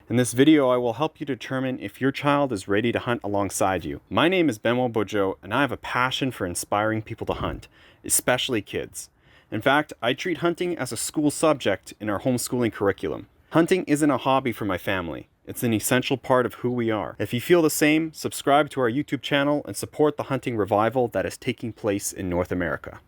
In this video, I will help you determine if your child is ready to hunt alongside you. My name is Xavier Boudreau, and I have a passion for inspiring people to hunt, especially kids. In fact, I treat hunting as a school subject in our homeschooling curriculum. Hunting isn't a hobby for my family. It's an essential part of who we are. If you feel the same, subscribe to our YouTube channel and support the hunting revival that is taking place in North America.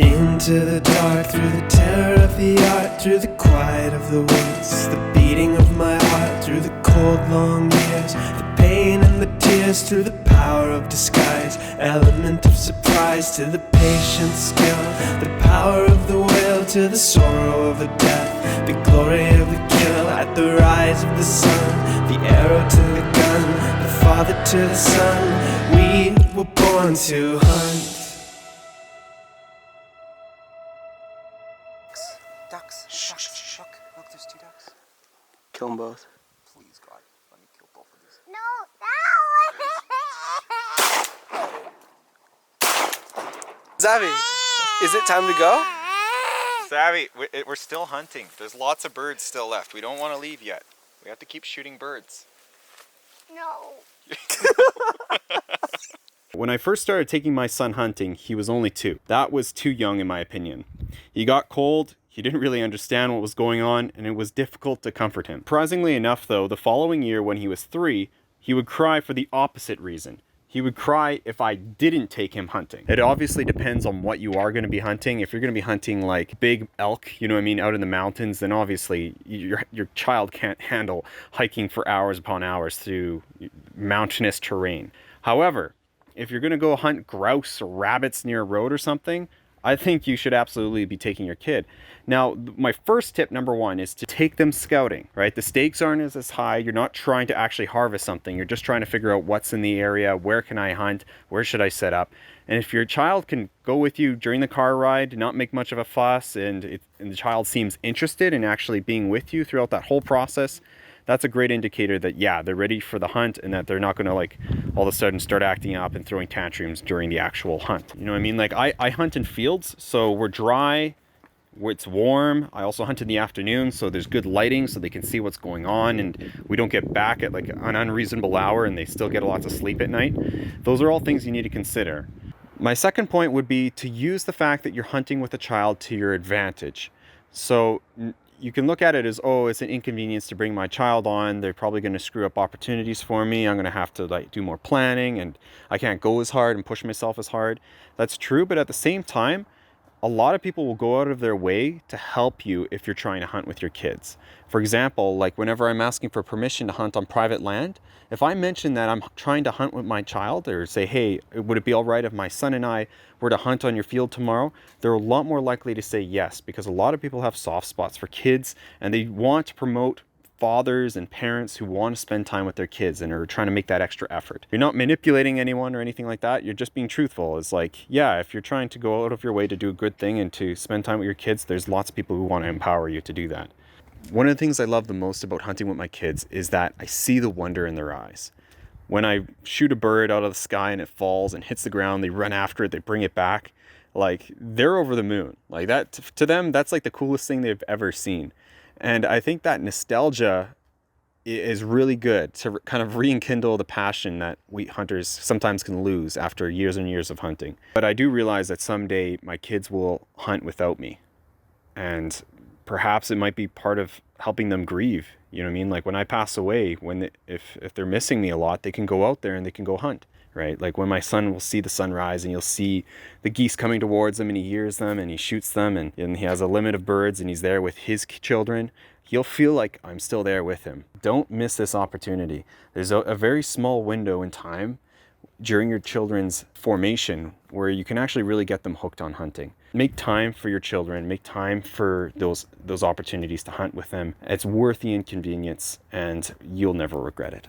Into the dark, through the terror of the art, through the quiet of the woods, the beating of my heart, through the cold long years, the pain and the tears, through the power of disguise, element of surprise, to the patient skill, the power of the will, to the sorrow of the death, the glory of the kill, at the rise of the sun, the arrow to the gun, the father to the son, we were born to hunt. Ducks. Shh, Ducks. shh, shh. Look, there's 2 ducks. Kill them both. Please, God, let me kill both of these. No, Xavi, is it time to go? Savvy, we're still hunting. There's lots of birds still left. We don't want to leave yet. We have to keep shooting birds. no. When I first started taking my son hunting, he was only 2. That was too young in my opinion. He got cold, he didn't really understand what was going on, and it was difficult to comfort him. Surprisingly enough though, the following year when he was 3, he would cry for the opposite reason. He would cry if I didn't take him hunting. It obviously depends on what you are going to be hunting. If you're going to be hunting like big elk, you know what I mean, out in the mountains, then obviously your child can't handle hiking for hours upon hours through mountainous terrain. However, if you're going to go hunt grouse or rabbits near a road or something, I think you should absolutely be taking your kid. Now, my first tip, number 1, is to take them scouting, right? The stakes aren't as high. You're not trying to actually harvest something. You're just trying to figure out what's in the area, where can I hunt, where should I set up. And if your child can go with you during the car ride, not make much of a fuss, and the child seems interested in actually being with you throughout that whole process, that's a great indicator that, yeah, they're ready for the hunt and that they're not going to like all of a sudden start acting up and throwing tantrums during the actual hunt. You know what I mean? Like I hunt in fields, so we're dry, it's warm. I also hunt in the afternoon, so there's good lighting so they can see what's going on and we don't get back at like an unreasonable hour and they still get lots of sleep at night. Those are all things you need to consider. My second point would be to use the fact that you're hunting with a child to your advantage. So you can look at it as, oh, it's an inconvenience to bring my child on. They're probably going to screw up opportunities for me. I'm going to have to like do more planning and I can't go as hard and push myself as hard. That's true. But at the same time, a lot of people will go out of their way to help you if you're trying to hunt with your kids. For example, like whenever I'm asking for permission to hunt on private land, if I mention that I'm trying to hunt with my child or say, hey, would it be all right if my son and I were to hunt on your field tomorrow? They're a lot more likely to say yes, because a lot of people have soft spots for kids and they want to promote fathers and parents who want to spend time with their kids and are trying to make that extra effort. You're not manipulating anyone or anything like that. You're just being truthful. It's like, yeah, if you're trying to go out of your way to do a good thing and to spend time with your kids, there's lots of people who want to empower you to do that. One of the things I love the most about hunting with my kids is that I see the wonder in their eyes. When I shoot a bird out of the sky and it falls and hits the ground, they run after it, they bring it back. Like, they're over the moon. Like that, to them, that's like the coolest thing they've ever seen. And I think that nostalgia is really good to kind of rekindle the passion that we hunters sometimes can lose after years and years of hunting. But I do realize that someday my kids will hunt without me. And perhaps it might be part of helping them grieve. You know what I mean? Like when I pass away, if they're missing me a lot, they can go out there and they can go hunt. Right? Like when my son will see the sunrise and you'll see the geese coming towards him and he hears them and he shoots them and he has a limit of birds and he's there with his children, he'll feel like I'm still there with him. Don't miss this opportunity. There's a very small window in time during your children's formation where you can actually really get them hooked on hunting. Make time for your children, make time for those opportunities to hunt with them. It's worth the inconvenience and you'll never regret it.